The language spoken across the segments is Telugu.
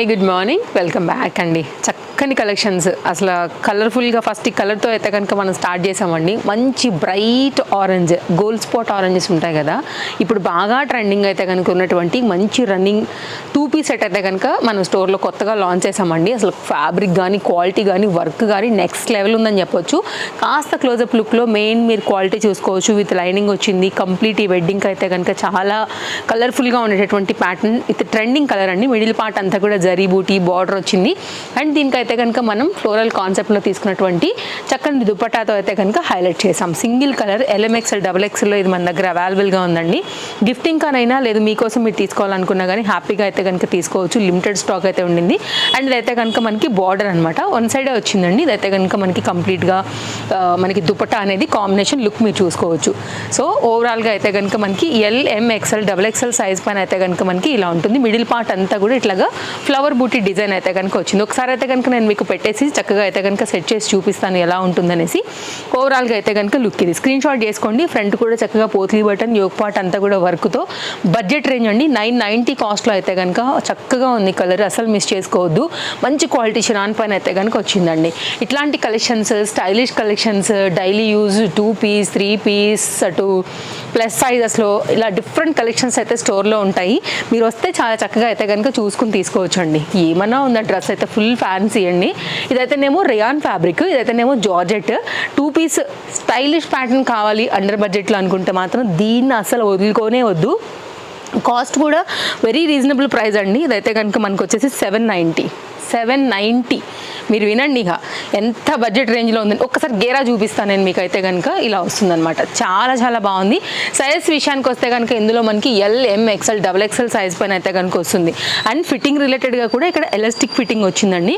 గుడ్ మార్నింగ్, వెల్కమ్ బ్యాక్ అండి. చక్కని కలెక్షన్స్, అసలు కలర్ఫుల్గా ఫస్ట్ ఈ కలర్తో అయితే కనుక మనం స్టార్ట్ చేసామండి. మంచి bright orange, gold spot oranges ఉంటాయి కదా, ఇప్పుడు బాగా ట్రెండింగ్ అయితే కనుక ఉన్నటువంటి మంచి రన్నింగ్ 2 పీస్ సెట్ అయితే కనుక మనం స్టోర్లో కొత్తగా లాంచ్ చేసామండి. అసలు ఫ్యాబ్రిక్ కానీ క్వాలిటీ కానీ వర్క్ కానీ నెక్స్ట్ లెవెల్ ఉందని చెప్పొచ్చు. కాస్త క్లోజప్ లుక్లో మెయిన్ మీరు క్వాలిటీ చూసుకోవచ్చు. విత్ లైనింగ్ వచ్చింది కంప్లీట్. ఈ వెడ్డింగ్కి అయితే కనుక చాలా కలర్ఫుల్గా ఉండేటటువంటి ప్యాటర్న్. ఇది ట్రెండింగ్ కలర్ అండి. మిడిల్ పార్ట్ అంతా కూడా జరీ బూటీ బార్డర్ వచ్చింది. అండ్ దీనికైతే కనుక మనం ఫ్లోరల్ కాన్సెప్ట్లో తీసుకున్నటువంటి చక్కని దుపట్టాతో అయితే కనుక హైలైట్ చేసాం. సింగిల్ కలర్ LMXL XXL ఇది మన దగ్గర అవైలబుల్గా ఉందండి. గిఫ్టింగ్ కానైనా లేదు మీకోసం మీరు తీసుకోవాలనుకున్నా కానీ హ్యాపీగా అయితే కనుక తీసుకోవచ్చు. లిమిటెడ్ స్టాక్ అయితే ఉండింది. అండ్ ఇదైతే కనుక మనకి బార్డర్ అనమాట, వన్ సైడే వచ్చిందండి. ఇదైతే కనుక మనకి కంప్లీట్గా మనకి దుపట్టా అనేది కాంబినేషన్ లుక్ మీరు చూసుకోవచ్చు. సో ఓవరాల్గా అయితే కనుక మనకి LMXL XXL సైజ్ పైన అయితే కనుక మనకి ఇలా ఉంటుంది. మిడిల్ పార్ట్ అంతా కూడా ఇట్లాగా ఫ్లవర్ బూటీ డిజైన్ అయితే కనుక వచ్చింది. ఒకసారి అయితే కనుక నేను మీకు పెట్టేసి చక్కగా అయితే కనుక సెట్ చేసి చూపిస్తాను ఎలా ఉంటుందనేసి. ఓవరాల్గా అయితే కనుక లుక్ ఇది స్క్రీన్ షాట్ చేసుకోండి. ఫ్రంట్ కూడా చక్కగా పోత్లీ బటన్, యోక్ పార్ట్ అంతా కూడా వర్క్తో. బడ్జెట్ రేంజ్ అండి. 990 కాస్ట్లో అయితే కనుక చక్కగా ఉంది కలర్, అసలు మిస్ చేసుకోవద్దు. మంచి క్వాలిటీ షిరాన్ పైన అయితే కనుక వచ్చిందండి. ఇట్లాంటి collections, stylish collections, daily use 2 piece 3 piece అటు ప్లస్ సైజెస్లో ఇలా డిఫరెంట్ కలెక్షన్స్ అయితే స్టోర్లో ఉంటాయి. మీరు వస్తే చాలా చక్కగా అయితే కనుక చూసుకుని తీసుకోవచ్చు అండి. ఏమన్నా ఉందా డ్రెస్ అయితే ఫుల్ ఫ్యాన్సీ అండి. ఇదైతేనేమో రేయాన్ ఫ్యాబ్రిక్, ఇదైతేనేమో జార్జెట్. 2 పీస్ స్టైలిష్ ప్యాటర్న్ కావాలి అండర్ బడ్జెట్లో అనుకుంటే మాత్రం దీన్ని అసలు వదులుకోనే వద్దు. కాస్ట్ కూడా వెరీ రీజనబుల్ ప్రైస్ అండి. ఇదైతే కనుక మనకు వచ్చేసి 790. మీరు వినండి, ఇక ఎంత బడ్జెట్ రేంజ్లో ఉందని ఒక్కసారి గేరా చూపిస్తాను నేను మీకు. అయితే కనుక ఇలా వస్తుందన్నమాట. చాలా చాలా బాగుంది. సైజ్ విషయానికి వస్తే కనుక ఇందులో మనకి LMXL XXL సైజ్ పైన అయితే కనుక వస్తుంది. అండ్ ఫిట్టింగ్ రిలేటెడ్గా కూడా ఇక్కడ ఎలాస్టిక్ ఫిట్టింగ్ వచ్చిందండి.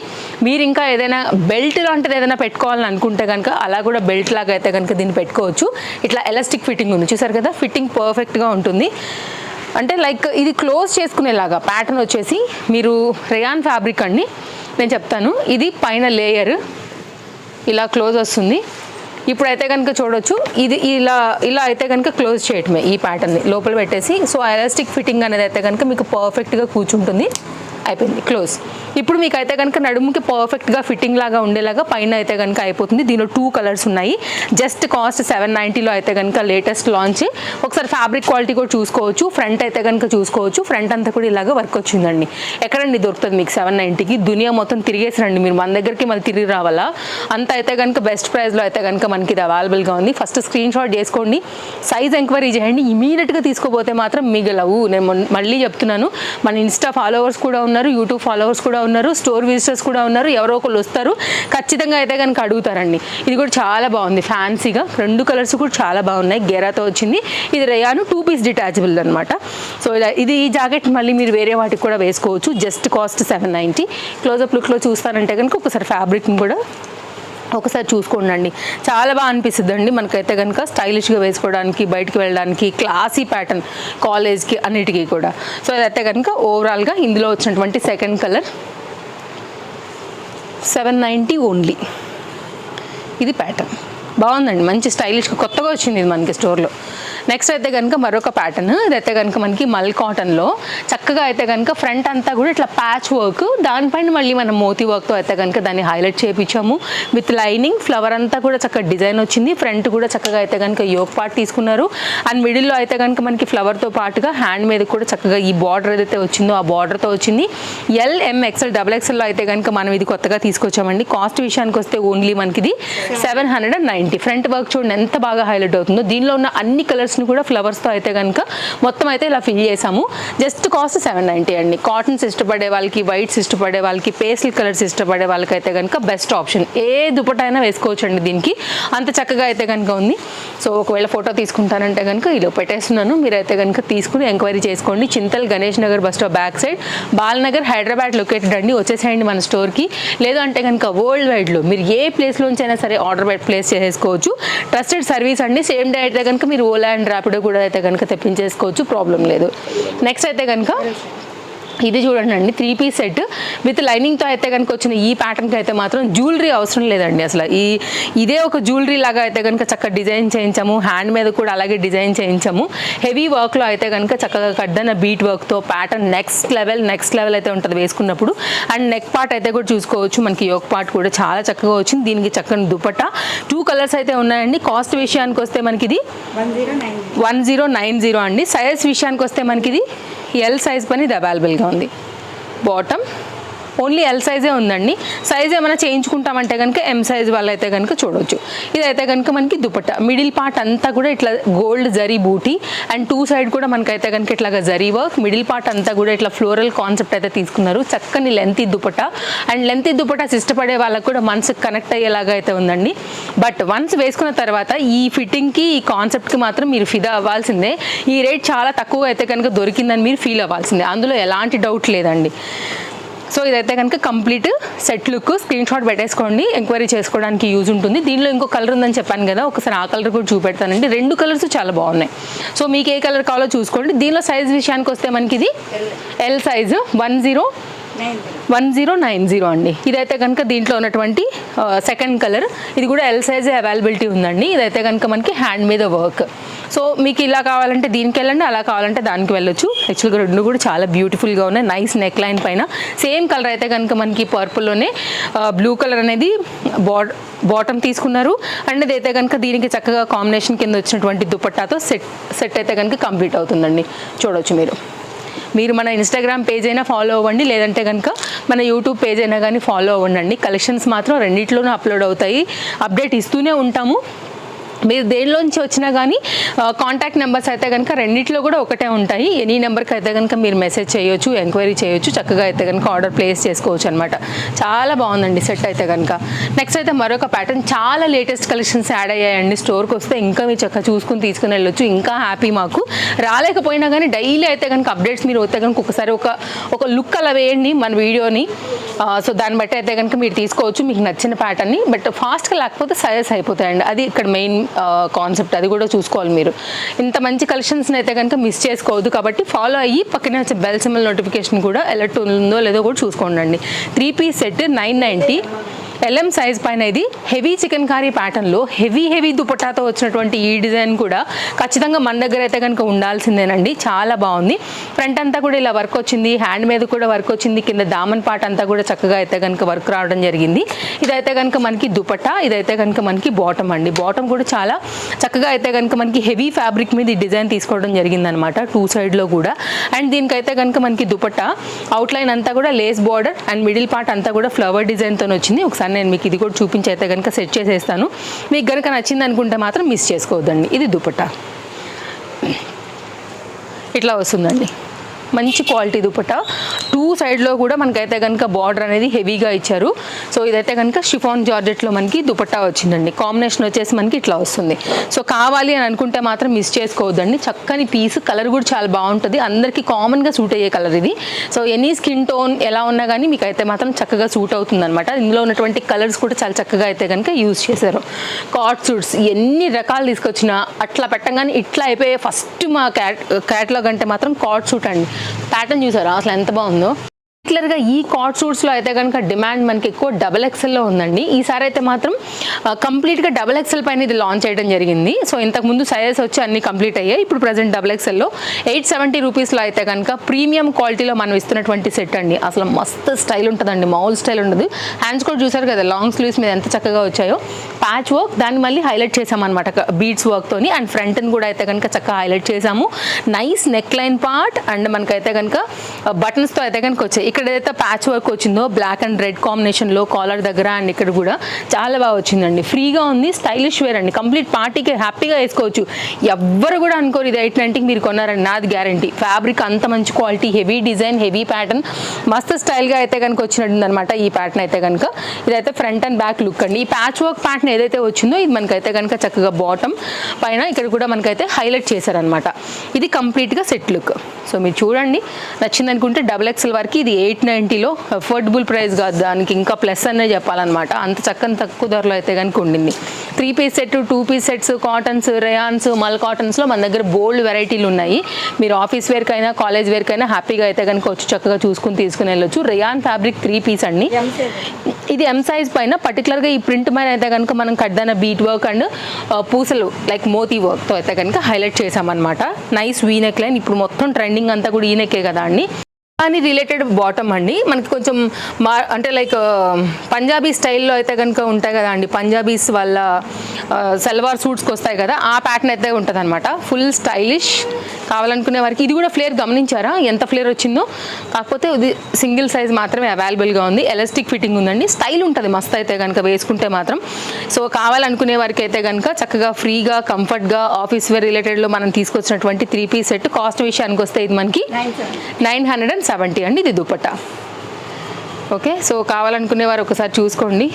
మీరు ఇంకా ఏదైనా బెల్ట్ లాంటిది ఏదైనా పెట్టుకోవాలని అనుకుంటే కనుక అలా కూడా బెల్ట్ లాగా అయితే కనుక దీన్ని పెట్టుకోవచ్చు. ఇట్లా ఎలాస్టిక్ ఫిట్టింగ్ ఉంది, చూసారు కదా. ఫిట్టింగ్ పర్ఫెక్ట్గా ఉంటుంది. అంటే లైక్ ఇది క్లోజ్ చేసుకునేలాగా ప్యాటర్న్ వచ్చేసి మీరు రేయాన్ ఫ్యాబ్రిక్ అండి. నేను చెప్తాను, ఇది పైన లేయర్ ఇలా క్లోజ్ వస్తుంది. ఇప్పుడైతే కనుక చూడొచ్చు, ఇది ఇలా అయితే కనుక క్లోజ్ చేయటమే ఈ ప్యాటర్న్ని లోపల పెట్టేసి. సో ఎలాస్టిక్ ఫిట్టింగ్ అనేది అయితే కనుక మీకు పర్ఫెక్ట్గా కూర్చుంటుంది. అయిపోయింది, క్లోజ్. ఇప్పుడు మీకు అయితే కనుక నడుముకి పర్ఫెక్ట్గా ఫిట్టింగ్ లాగా ఉండేలాగా పైన అయితే కనుక అయిపోతుంది. దీనిలో 2 కలర్స్ ఉన్నాయి. జస్ట్ కాస్ట్ 790లో అయితే కనుక లేటెస్ట్ లాంచ్. ఒకసారి ఫ్యాబ్రిక్ క్వాలిటీ కూడా చూసుకోవచ్చు. ఫ్రంట్ అయితే కనుక చూసుకోవచ్చు. ఫ్రంట్ అంతా కూడా ఇలాగ వర్క్ వచ్చిందండి. ఎక్కడండి దొరుకుతుంది మీకు 790కి? దునియా మొత్తం తిరిగేసి రండి మీరు, మన దగ్గరికి మళ్ళీ తిరిగి రావాలా. అంత అయితే కనుక బెస్ట్ ప్రైస్లో అయితే కనుక మనకి ఇది అవైలబుల్గా ఉంది. ఫస్ట్ స్క్రీన్ షాట్ చేసుకోండి, సైజ్ ఎంక్వైరీ చేయండి. ఇమీడియట్గా తీసుకోపోతే మాత్రం మిగలవు. నేను మళ్ళీ చెప్తున్నాను, మన ఇన్స్టా ఫాలోవర్స్ కూడా ఉన్నారు, యూట్యూబ్ ఫాలోవర్స్ కూడా ఉన్నారు, స్టోర్ విజిటర్స్ కూడా ఉన్నారు. ఎవరో ఒకళ్ళు వస్తారు, ఖచ్చితంగా అయితే కనుక అడుగుతారండి. ఇది కూడా చాలా బాగుంది ఫ్యాన్సీగా. 2 కలర్స్ కూడా చాలా బాగున్నాయి. గెరాతో వచ్చింది. ఇది రేయాను 2 పీస్ డిటాచబుల్ అనమాట. సో ఇది ఈ జాకెట్ మళ్ళీ మీరు వేరే వాటికి కూడా వేసుకోవచ్చు. Just cost 790. క్లోజప్ లుక్లో చూస్తానంటే కనుక ఒకసారి ఫ్యాబ్రిక్ని కూడా ఒకసారి చూసుకోండి. చాలా బాగా అనిపిస్తుంది అండి మనకైతే కనుక స్టైలిష్గా వేసుకోవడానికి, బయటికి వెళ్ళడానికి, క్లాసీ ప్యాటర్న్, కాలేజ్కి అన్నిటికీ కూడా. సో అదైతే కనుక ఓవరాల్గా ఇందులో వచ్చినటువంటి సెకండ్ కలర్ 790 ఓన్లీ. ఇది ప్యాటర్న్ బాగుందండి, మంచి స్టైలిష్గా కొత్తగా వచ్చింది ఇది మనకి స్టోర్లో. నెక్స్ట్ అయితే కనుక మరొక ప్యాటర్న్. ఇదైతే కనుక మనకి మల్ కాటన్లో చక్కగా అయితే కనుక ఫ్రంట్ అంతా కూడా ఇట్లా ప్యాచ్ వర్క్, దానిపైన మళ్ళీ మనం మోతీ వర్క్తో అయితే కనుక దాన్ని హైలైట్ చేయించాము. విత్ లైనింగ్ ఫ్లవర్ అంతా కూడా చక్కగా డిజైన్ వచ్చింది. ఫ్రంట్ కూడా చక్కగా అయితే కనుక యోక్ పార్ట్ తీసుకున్నారు. అండ్ మిడిల్లో అయితే కనుక మనకి ఫ్లవర్తో పాటుగా హ్యాండ్ మీద కూడా చక్కగా ఈ బార్డర్ ఏదైతే వచ్చిందో ఆ బార్డర్తో వచ్చింది. LMXL XXL అయితే కనుక మనం ఇది కొత్తగా తీసుకొచ్చామండి. కాస్ట్ విషయానికి వస్తే ఓన్లీ మనకి ఇది 790. ఫ్రంట్ వర్క్ చూడండి ఎంత బాగా హైలైట్ అవుతుందో. దీనిలో ఉన్న అన్ని కలర్స్ కూడా ఫ్లవర్స్తో అయితే కనుక మొత్తం అయితే ఇలా ఫిల్ చేసాము. జస్ట్ కాస్ట్ 790 అండి. కాటన్స్ ఇష్టపడే వాళ్ళకి, వైట్స్ ఇష్టపడే వాళ్ళకి, పేస్టల్ కలర్స్ ఇష్టపడే వాళ్ళకి అయితే కనుక బెస్ట్ ఆప్షన్. ఏ దుపట్టా అయినా వేసుకోవచ్చు అండి దీనికి, అంత చక్కగా అయితే కనుక ఉంది. సో ఒకవేళ ఫోటో తీసుకుంటానంటే కనుక ఇలా పెట్టేస్తున్నాను, మీరైతే కనుక తీసుకుని ఎంక్వైరీ చేసుకోండి. Chintal Ganesh Nagar bus stop back side, Balanagar, Hyderabad located అండి. వచ్చేసేయండి మన స్టోర్కి. లేదు అంటే కనుక వరల్డ్ వైడ్లో మీరు ఏ ప్లేస్లోంచి అయినా సరే ఆర్డర్ ప్లేస్ చేసుకోవచ్చు. ట్రస్టెడ్ సర్వీస్ అండి. సేమ్ డే అయితే కనుక మీరు ఓలా అండ్ ర్యాపిడో కూడా అయితే కనుక తెప్పించేసుకోవచ్చు, ప్రాబ్లం లేదు. నెక్స్ట్ అయితే కనుక ఇది చూడండి అండి, 3 పీస్ సెట్ విత్ లైనింగ్తో అయితే కనుక వచ్చిన ఈ ప్యాటర్న్కి అయితే మాత్రం జ్యువెలరీ అవసరం లేదండి. అసలు ఇదే ఒక జ్యువెలరీ లాగా అయితే కనుక చక్కగా డిజైన్ చేయించాము. హ్యాండ్ మీద కూడా అలాగే డిజైన్ చేయించాము. హెవీ వర్క్లో అయితే కనుక చక్కగా కడ్డన బీట్ వర్క్తో ప్యాటర్న్ నెక్స్ట్ లెవెల్ అయితే ఉంటుంది వేసుకున్నప్పుడు. అండ్ నెక్ పార్ట్ అయితే కూడా చూసుకోవచ్చు, మనకి యోక్ పార్ట్ కూడా చాలా చక్కగా వచ్చింది. దీనికి చక్కని దుపట్టా 2 కలర్స్ అయితే ఉన్నాయండి. కాస్ట్ విషయానికి వస్తే మనకి ఇది 1090 అండి. సైజ్ విషయానికి వస్తే మనకి ఇది ఎల్ సైజ్ పని ఇది అవైలబుల్గా ఉంది. బాటమ్ ఓన్లీ ఎల్ సైజే ఉందండి. సైజ్ ఏమైనా చేయించుకుంటామంటే కనుక ఎం సైజ్ వాళ్ళు అయితే కనుక చూడవచ్చు. ఇదైతే కనుక మనకి దుపట్టా మిడిల్ పార్ట్ అంతా కూడా ఇట్లా గోల్డ్ జరీ బూటీ అండ్ 2 సైడ్ కూడా మనకైతే కనుక ఇట్లాగా జరీ వర్క్. మిడిల్ పార్ట్ అంతా కూడా ఇట్లా ఫ్లోరల్ కాన్సెప్ట్ అయితే తీసుకున్నారు. చక్కని lengthy dupatta and lengthy dupattas ఇష్టపడే వాళ్ళకు కూడా మనసుకు కనెక్ట్ అయ్యేలాగా అయితే ఉందండి. బట్ వన్స్ వేసుకున్న తర్వాత ఈ ఫిట్టింగ్కి ఈ కాన్సెప్ట్కి మాత్రం మీరు ఫిదా అవ్వాల్సిందే. ఈ రేట్ చాలా తక్కువ అయితే కనుక దొరికిందని మీరు ఫీల్ అవ్వాల్సిందే, అందులో ఎలాంటి డౌట్ లేదండి. సో ఇదైతే కనుక complete set look. Screen shot పెట్టేసుకోండి, ఎంక్వైరీ చేసుకోవడానికి యూజ్ ఉంటుంది. దీనిలో ఇంకో కలర్ ఉందని చెప్పాను కదా, ఒకసారి ఆ కలర్ కూడా చూపెడతానండి. 2 కలర్స్ చాలా బాగున్నాయి. సో మీకు ఏ కలర్ కావాలో చూసుకోండి. దీనిలో సైజ్ విషయానికి వస్తే మనకి ఇది ఎల్ సైజు 1090 అండి. ఇదైతే కనుక దీంట్లో ఉన్నటువంటి సెకండ్ కలర్. ఇది కూడా ఎల్ సైజే అవైలబిలిటీ ఉందండి. ఇదైతే కనుక మనకి హ్యాండ్ మీద వర్క్. సో మీకు ఇలా కావాలంటే దీనికి వెళ్ళండి, అలా కావాలంటే దానికి వెళ్ళొచ్చు. యాక్చువల్గా 2 కూడా చాలా బ్యూటిఫుల్గా ఉన్నాయి. నైస్ నెక్ లైన్ పైన సేమ్ కలర్ అయితే కనుక మనకి పర్పుల్లోనే బ్లూ కలర్ అనేది బాటమ్ తీసుకున్నారు. అండ్ ఇదైతే కనుక దీనికి చక్కగా కాంబినేషన్ కింద వచ్చినటువంటి దుపట్టాతో సెట్ అయితే కనుక కంప్లీట్ అవుతుందండి. చూడవచ్చు మీరు మన ఇన్స్టాగ్రామ్ పేజ్ అయినా ఫాలో అవ్వండి, లేదంటే కనుక మన యూట్యూబ్ పేజ్ అయినా కానీ ఫాలో అవ్వండి. కలెక్షన్స్ మాత్రం రెండిట్లోనూ అప్లోడ్ అవుతాయి, అప్డేట్ ఇస్తూనే ఉంటాము. మీరు దేనిలోంచి వచ్చినా కానీ కాంటాక్ట్ నెంబర్స్ అయితే కనుక రెండిట్లో కూడా ఒకటే ఉంటాయి. ఎనీ నెంబర్కి అయితే కనుక మీరు మెసేజ్ చేయొచ్చు, ఎంక్వైరీ చేయొచ్చు, చక్కగా అయితే కనుక ఆర్డర్ ప్లేస్ చేసుకోవచ్చు అనమాట. చాలా బాగుందండి సెట్ అయితే కనుక. నెక్స్ట్ అయితే మరొక ప్యాటర్న్, చాలా లేటెస్ట్ కలెక్షన్స్ యాడ్ అయ్యాయండి. స్టోర్కి వస్తే ఇంకా మీరు చక్కగా చూసుకుని తీసుకుని వెళ్ళొచ్చు. ఇంకా హ్యాపీ మాకు. రాలేకపోయినా కానీ డైలీ అయితే కనుక అప్డేట్స్ మీరు వస్తే కనుక ఒకసారి ఒక లుక్ అలా వేయండి మన వీడియోని. సో దాన్ని బట్టి అయితే కనుక మీరు తీసుకోవచ్చు మీకు నచ్చిన ప్యాటర్న్ని. బట్ ఫాస్ట్గా లేకపోతే సజెస్ అయిపోతాయండి, అది ఇక్కడ మెయిన్ కాన్సెప్ట్. అది కూడా చూసుకోవాలి మీరు. ఇంత మంచి కలెక్షన్స్ని అయితే కనుక మిస్ చేసుకోవద్దు. కాబట్టి ఫాలో అయ్యి పక్కనే వచ్చే బెల్ సింబల్ నోటిఫికేషన్ కూడా అలర్ట్ ఉందో లేదో కూడా చూసుకోండి. 3 పీస్ సెట్ 990. LM సైజ్ పైన ఇది హెవీ చికెన్ కర్రీ ప్యాటర్న్లో హెవీ దుపట్టాతో వచ్చినటువంటి ఈ డిజైన్ కూడా ఖచ్చితంగా మన దగ్గర అయితే కనుక ఉండాల్సిందేనండి. చాలా బాగుంది. ఫ్రంట్ అంతా కూడా ఇలా వర్క్ వచ్చింది, హ్యాండ్ మీద కూడా వర్క్ వచ్చింది, కింద దామన్ పార్ట్ అంతా కూడా చక్కగా అయితే కనుక వర్క్ రావడం జరిగింది. ఇదైతే కనుక మనకి దుపట్టా, ఇదైతే కనుక మనకి బాటమ్ అండి. బాటమ్ కూడా చాలా చక్కగా అయితే కనుక మనకి హెవీ ఫ్యాబ్రిక్ మీద ఈ డిజైన్ తీసుకోవడం జరిగిందనమాట 2 సైడ్లో కూడా. అండ్ దీనికైతే కనుక మనకి దుపట్టా అవుట్లైన్ అంతా కూడా lace border and middle part అంతా కూడా ఫ్లవర్ డిజైన్తో వచ్చింది. ఒకసారి నేను మీకు ఇది కూడా చూపించి అయితే కనుక సెట్ చేసేస్తాను. మీకు కనుక నచ్చింది అనుకుంటే మాత్రం మిస్ చేసుకోవద్దండి. ఇది దుపట్టా ఇట్లా వస్తుందండి, మంచి క్వాలిటీ దుపట్టా. 2 సైడ్లో కూడా మనకైతే కనుక బార్డర్ అనేది హెవీగా ఇచ్చారు. సో ఇదైతే కనుక షిఫాన్ జార్జెట్లో మనకి దుపట్టా వచ్చిందండి. కాంబినేషన్ వచ్చేసి మనకి ఇట్లా వస్తుంది. సో కావాలి అని అనుకుంటే మాత్రం మిస్ చేసుకోవద్దండి. చక్కని పీస్, కలర్ కూడా చాలా బాగుంటుంది. అందరికీ కామన్గా సూట్ అయ్యే కలర్ ఇది. సో ఎనీ స్కిన్ టోన్ ఎలా ఉన్నా కానీ మీకు అయితే మాత్రం చక్కగా సూట్ అవుతుంది అనమాట. ఇందులో ఉన్నటువంటి కలర్స్ కూడా చాలా చక్కగా అయితే కనుక యూజ్ చేశారు. కార్డ్ సూట్స్ ఎన్ని రకాలు తీసుకొచ్చినా అట్లా పెట్టగానే ఇట్లా అయిపోయే ఫస్ట్ మా క్యాటలాగ్ అంటే మాత్రం కార్డ్ సూట్ అండి. ప్యాటర్న్ చూసారా అసలు ఎంత బాగుందో. పర్టికులర్గా ఈ కార్డ్ సూట్స్లో అయితే కనుక డిమాండ్ మనకి ఎక్కువ XXLలో ఉందండి. ఈసారి అయితే మాత్రం కంప్లీట్గా XXL పైన ఇది లాంచ్ చేయడం జరిగింది. సో ఇంతకుముందు సైజెస్ వచ్చి అన్ని కంప్లీట్ అయ్యాయి. ఇప్పుడు ప్రజెంట్ XXLలో 870 రూపీస్లో అయితే కనుక ప్రీమియం క్వాలిటీలో మనం ఇస్తున్నటువంటి సెట్ అండి. అసలు మస్తు స్టైల్ ఉంటుందండి, మామూలు స్టైల్ ఉండదు. హ్యాండ్స్ కూడా చూసారు కదా లాంగ్ స్లీవ్స్ మీద ఎంత చక్కగా వచ్చాయో. ప్యాచ్ వర్క్ దాన్ని మళ్ళీ హైలైట్ చేసామన్నమాట బీడ్స్ వర్క్తోని. అండ్ ఫ్రంట్ని కూడా అయితే కనుక చక్కగా హైలైట్ చేసాము. Nice neck line part and మనకైతే కనుక బటన్స్తో అయితే కనుక వచ్చాయి. ఇక్కడ ఏదైతే ప్యాచ్ వర్క్ వచ్చిందో బ్లాక్ అండ్ రెడ్ కాంబినేషన్లో కాలర్ దగ్గర అండ్ ఇక్కడ కూడా చాలా బాగా వచ్చిందండి. ఫ్రీగా ఉంది, స్టైలిష్ వేర్ అండి. కంప్లీట్ పార్టీకి హ్యాపీగా వేసుకోవచ్చు. ఎవ్వరు కూడా అనుకోరు ఇది 890కి మీరు కొన్నారండి, నాది గ్యారంటీ. ఫ్యాబ్రిక్ అంత మంచి quality, heavy design, heavy pattern, మస్తు స్టైల్గా అయితే కనుక వచ్చినట్టుంది అనమాట ఈ ప్యాటర్న్ అయితే కనుక. ఇదైతే ఫ్రంట్ అండ్ బ్యాక్ లుక్ అండి. ఈ ప్యాచ్ వర్క్ ప్యాటర్న్ ఏదైతే వచ్చిందో ఇది మనకైతే కనుక చక్కగా బాటమ్ పైన ఇక్కడ కూడా మనకైతే హైలైట్ చేశారనమాట. ఇది కంప్లీట్గా సెట్ లుక్. సో మీరు చూడండి, నచ్చింది అనుకుంటే XXL వరకు ఇది 890లో అఫోర్డబుల్ ప్రైస్ కాదు, దానికి ఇంకా ప్లస్ అనే చెప్పాలన్నమాట. అంత చక్కని తక్కువ ధరలో అయితే కనుక ఉండింది. 3 piece set, 2 piece sets, cottons, rayons, మల్ కాటన్స్లో మన దగ్గర బోల్డ్ వెరైటీలు ఉన్నాయి. మీరు ఆఫీస్ వేర్కైనా కాలేజ్ వేర్కైనా హ్యాపీగా అయితే కనుక వచ్చి చక్కగా చూసుకుని తీసుకుని వెళ్ళొచ్చు. రేయాన్ ఫ్యాబ్రిక్ 3 పీస్ అండి. ఇది ఎం సైజ్ పైన పర్టికులర్గా ఈ ప్రింట్ పైన అయితే కనుక మనం కడ్దాన బీట్ వర్క్ అండ్ పూసలు లైక్ మోతీ వర్క్తో అయితే కనుక హైలైట్ చేసామన్నమాట. Nice V neck line. ఇప్పుడు మొత్తం ట్రెండింగ్ అంతా కూడా ఈ నెక్కే కదా అండి. అని రిలేటెడ్ బాటమ్ అండి. మనకి కొంచెం అంటే లైక్ పంజాబీ స్టైల్లో అయితే కనుక ఉంటాయి కదా అండి, పంజాబీస్ వాళ్ళ సల్వార్ సూట్స్కి వస్తాయి కదా, ఆ ప్యాటర్న్ అయితే ఉంటుంది అనమాట. ఫుల్ స్టైలిష్ కావాలనుకునే వారికి. ఇది కూడా ఫ్లేర్ గమనించారా ఎంత ఫ్లేర్ వచ్చిందో? కాకపోతే ఇది సింగిల్ సైజ్ మాత్రమే అవైలబుల్గా ఉంది. ఎలాస్టిక్ ఫిట్టింగ్ ఉందండి. స్టైల్ ఉంటుంది మస్త్ అయితే కనుక వేసుకుంటే మాత్రం. సో కావాలనుకునే వారికి అయితే కనుక చక్కగా ఫ్రీగా కంఫర్ట్గా ఆఫీస్ వేర్ రిలేటెడ్లో మనం తీసుకొచ్చినటువంటి 3 పీస్ సెట్. కాస్ట్ విషయానికి వస్తే ఇది మనకి 970 అండి. ఇది దుపట్టా. ఓకే, సో కావాలనుకునేవారు ఒకసారి చూసుకోండి.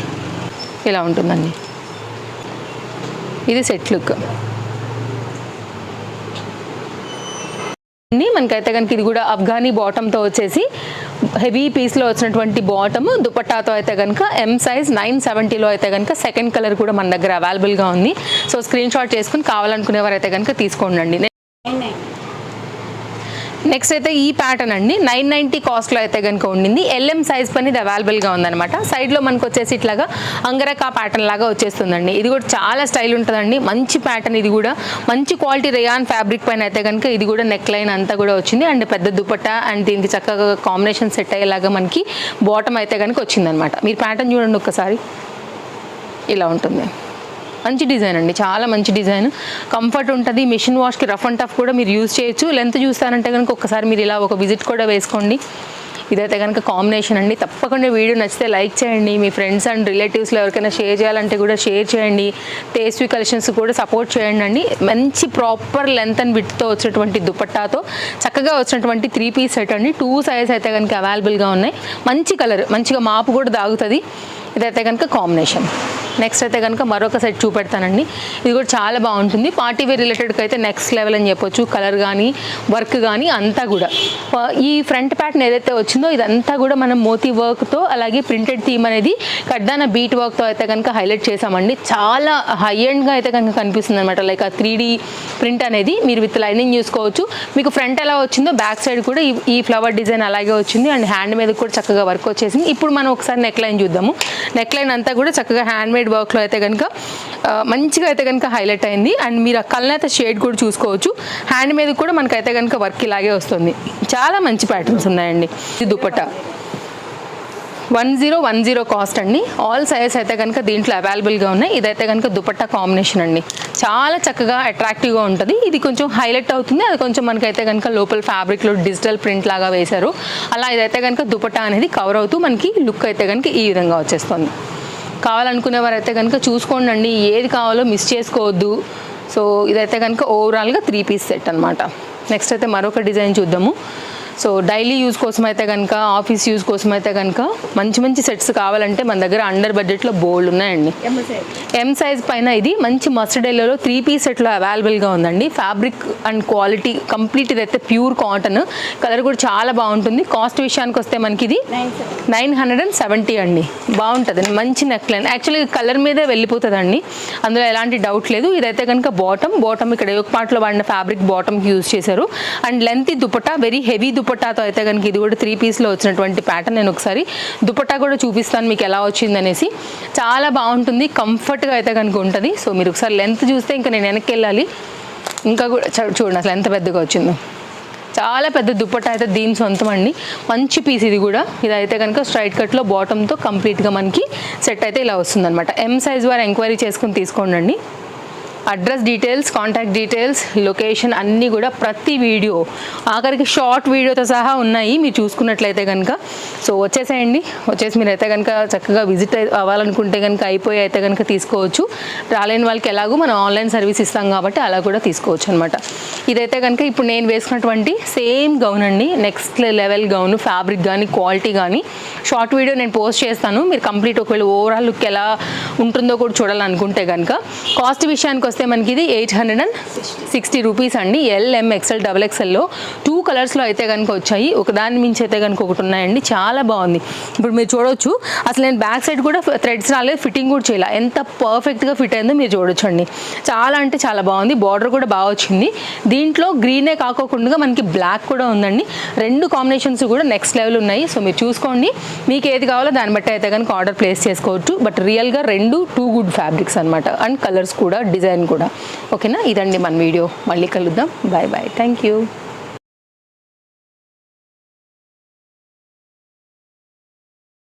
ఇలా ఉంటుందండి. ఇది సెట్ లుక్. మనకైతే కనుక ఇది కూడా అఫ్ఘానీ బాటమ్తో వచ్చేసి హెవీ పీస్లో వచ్చినటువంటి బాటమ్ దుపట్టాతో అయితే కనుక ఎం సైజ్ 970లో అయితే కనుక సెకండ్ కలర్ కూడా మన దగ్గర అవైలబుల్గా ఉంది. సో స్క్రీన్ షాట్ చేసుకుని కావాలనుకునేవారు అయితే కనుక తీసుకోండి. నెక్స్ట్ అయితే ఈ ప్యాటర్న్ అండి 990 కాస్ట్లో అయితే కనుక ఉండింది. ఎల్ఎం సైజ్ పని ఇది అవైలబుల్గా ఉందన్నమాట. సైడ్లో మనకు వచ్చేసి ఇట్లాగా అంగరకా ప్యాటర్న్ లాగా వచ్చేస్తుందండి. ఇది కూడా చాలా స్టైల్ ఉంటుందండి. మంచి ప్యాటర్న్. ఇది కూడా మంచి క్వాలిటీ రేయాన్ ఫ్యాబ్రిక్ పైన అయితే కనుక ఇది కూడా నెక్ లైన్ అంతా కూడా వచ్చింది. అండ్ పెద్ద దుపట్టా అండ్ దీనికి చక్కగా కాంబినేషన్ సెట్ అయ్యేలాగా మనకి బాటమ్ అయితే కనుక వచ్చిందనమాట. మీరు ప్యాటర్న్ చూడండి ఒక్కసారి. ఇలా ఉంటుంది. మంచి డిజైన్ అండి, చాలా మంచి డిజైన్. కంఫర్ట్ ఉంటుంది. మిషన్ వాష్కి రఫ్ అండ్ టఫ్ కూడా మీరు యూజ్ చేయొచ్చు. లెంత్ చూస్తారంటే కనుక ఒక్కసారి మీరు ఇలా ఒక విజిట్ కూడా వేసుకోండి. ఇదైతే కనుక కాంబినేషన్ అండి. తప్పకుండా వీడియో నచ్చితే లైక్ చేయండి. మీ ఫ్రెండ్స్ అండ్ రిలేటివ్స్లో ఎవరికైనా షేర్ చేయాలంటే కూడా షేర్ చేయండి. టేస్టీ కలెక్షన్స్ కూడా సపోర్ట్ చేయండి అండి. మంచి ప్రాపర్ లెంత్ అండ్ విడ్త్తో వచ్చినటువంటి దుపట్టాతో చక్కగా వచ్చినటువంటి 3 పీస్ సెట్ అండి. 2 సైజ్ అయితే కనుక అవైలబుల్గా ఉన్నాయి. మంచి కలర్, మంచిగా మాపు కూడా దాగుతుంది. ఇదైతే కనుక కాంబినేషన్. నెక్స్ట్ అయితే కనుక మరొక సెట్ చూపెడతానండి. ఇది కూడా చాలా బాగుంటుంది. పార్టీ వేర్ రిలేటెడ్కి అయితే నెక్స్ట్ లెవెల్ అని చెప్పొచ్చు. కలర్ కానీ వర్క్ కానీ అంతా కూడా ఈ ఫ్రంట్ ప్యాటర్న్ ఏదైతే వచ్చిందో ఇదంతా కూడా మనం మోతీ వర్క్తో అలాగే ప్రింటెడ్ థీమ్ అనేది కడ్దాన బీట్ వర్క్తో అయితే కనుక హైలైట్ చేసామండి. చాలా హై ఎండ్గా అయితే కనుక కనిపిస్తుంది అనమాట. లైక్ ఆ 3D ప్రింట్ అనేది మీరు విత్ లైనింగ్ చూసుకోవచ్చు. మీకు ఫ్రంట్ ఎలా వచ్చిందో బ్యాక్ సైడ్ కూడా ఈ ఫ్లవర్ డిజైన్ అలాగే వచ్చింది. అండ్ హ్యాండ్ మీద కూడా చక్కగా వర్క్ వచ్చేసింది. ఇప్పుడు మనం ఒకసారి నెక్ లైన్ చూద్దాము. నెక్ లైన్ అంతా కూడా చక్కగా హ్యాండ్ మేడ్ వర్క్లో అయితే కనుక మంచిగా అయితే కనుక హైలైట్ అయింది. అండ్ మీరు ఆ కళ్ళనైతే షేడ్ కూడా చూసుకోవచ్చు. హ్యాండ్ మీద కూడా మనకైతే కనుక వర్క్ ఇలాగే వస్తుంది. చాలా మంచి ప్యాటర్న్స్ ఉన్నాయండి. ఇది దుపట్టా 1010 కాస్ట్ అండి. ఆల్ సైజెస్ అయితే కనుక దీంట్లో అవైలబుల్గా ఉన్నాయి. ఇదైతే కనుక దుపట్టా కాంబినేషన్ అండి. చాలా చక్కగా అట్రాక్టివ్గా ఉంటుంది. ఇది కొంచెం హైలైట్ అవుతుంది. అది కొంచెం మనకైతే కనుక లోపల ఫ్యాబ్రిక్లో డిజిటల్ ప్రింట్ లాగా వేశారు. అలా ఇదైతే కనుక దుపట్టా అనేది కవర్ అవుతూ మనకి లుక్ అయితే కనుక ఈ విధంగా వచ్చేస్తుంది. కావాలనుకునేవారు అయితే కనుక చూసుకోండి అండి. ఏది కావాలో మిస్ చేసుకోవద్దు. సో ఇదైతే కనుక ఓవరాల్గా 3 పీస్ సెట్ అనమాట. నెక్స్ట్ అయితే మరొక డిజైన్ చూద్దాము. సో డైలీ యూజ్ కోసం అయితే కనుక ఆఫీస్ యూజ్ కోసం అయితే కనుక మంచి మంచి సెట్స్ కావాలంటే మన దగ్గర అండర్ బడ్జెట్లో బోల్డ్ ఉన్నాయండి. ఎం సైజ్ పైన ఇది మంచి మస్టర్డ్ ఎల్లోలో 3 పీస్ సెట్లో అవైలబుల్గా ఉందండి. ఫ్యాబ్రిక్ అండ్ క్వాలిటీ కంప్లీట్ ఇదైతే ప్యూర్ కాటన్. కలర్ కూడా చాలా బాగుంటుంది. కాస్ట్ విషయానికి వస్తే మనకి ఇది 970 అండి. బాగుంటుంది. మంచి నెక్ లైన్. యాక్చువల్లీ కలర్ మీదే వెళ్ళిపోతుందండి, అందులో ఎలాంటి డౌట్ లేదు. ఇదైతే కనుక బాటమ్ ఇక్కడ ఒక పార్ట్లో వాడిన ఫ్యాబ్రిక్ బాటమ్కి యూజ్ చేశారు. And length dupatta very heavy దుపట్టాతో అయితే కనుక ఇది కూడా 3 పీస్లో వచ్చినటువంటి ప్యాటర్న్. నేను ఒకసారి దుపట్టా కూడా చూపిస్తాను మీకు ఎలా వచ్చింది అనేసి. చాలా బాగుంటుంది. కంఫర్ట్గా అయితే కనుక ఉంటుంది. సో మీరు ఒకసారి లెంత్ చూస్తే ఇంకా నేను వెనక్కి వెళ్ళాలి. ఇంకా కూడా చూడండి అసలు ఎంత పెద్దగా వచ్చిందో. చాలా పెద్ద దుపట్టా అయితే దీని సొంతం అండి. మంచి పీస్ ఇది కూడా. ఇదైతే కనుక స్ట్రైట్ కట్లో బాటమ్తో కంప్లీట్గా మనకి సెట్ అయితే ఇలా వస్తుంది అనమాట. ఎం సైజ్ వారు ఎంక్వైరీ చేసుకుని తీసుకోండి. Address details, contact details, location అన్నీ కూడా ప్రతి వీడియో ఆఖరికి షార్ట్ వీడియోతో సహా ఉన్నాయి మీరు చూసుకున్నట్లయితే కనుక. సో వచ్చేసేయండి. వచ్చేసి మీరు అయితే కనుక చక్కగా విజిట్ అవ్వాలనుకుంటే కనుక అయిపోయి అయితే కనుక తీసుకోవచ్చు. రాలేని వాళ్ళకి ఎలాగో మనం ఆన్లైన్ సర్వీస్ ఇస్తాం కాబట్టి అలా కూడా తీసుకోవచ్చు అనమాట. ఇదైతే కనుక ఇప్పుడు నేను వేసుకున్నటువంటి సేమ్ గౌన్ అండి. Next level gown. ఫ్యాబ్రిక్ కానీ క్వాలిటీ కానీ షార్ట్ వీడియో నేను పోస్ట్ చేస్తాను, మీరు కంప్లీట్ ఒకవేళ ఓవరాల్ లుక్ ఎలా ఉంటుందో కూడా చూడాలనుకుంటే కనుక. కాస్ట్ విషయానికి వస్తే మనకి ఇది 860 రూపీస్ అండి. LM XL XXLలో 2 కలర్స్లో అయితే కనుక వచ్చాయి, ఒకదాని మించి అయితే కనుక ఒకటి ఉన్నాయండి. చాలా బాగుంది. ఇప్పుడు మీరు చూడొచ్చు, అసలు నేను బ్యాక్ సైడ్ కూడా థ్రెడ్స్ రాలేదు, ఫిట్టింగ్ కూడా చేయాలి, ఎంత పర్ఫెక్ట్గా ఫిట్ అయిందో మీరు చూడొచ్చు అండి. చాలా అంటే చాలా బాగుంది. బార్డర్ కూడా బాగా వచ్చింది. దీంట్లో గ్రీనే కాకోకుండా మనకి బ్లాక్ కూడా ఉందండి. 2 కాంబినేషన్స్ కూడా నెక్స్ట్ లెవెల్ ఉన్నాయి. సో మీరు చూసుకోండి, మీకు ఏది కావాలో దాన్ని బట్టి అయితే కనుక ఆర్డర్ ప్లేస్ చేసుకోవచ్చు. బట్ రియల్గా 2 గుడ్ ఫ్యాబ్రిక్స్ అనమాట, అండ్ కలర్స్ కూడా, డిజైన్ కూడా. ఓకేనా, ఇదండి మన వీడియో. మళ్ళీ కలుద్దాం. Bye bye. Thank you.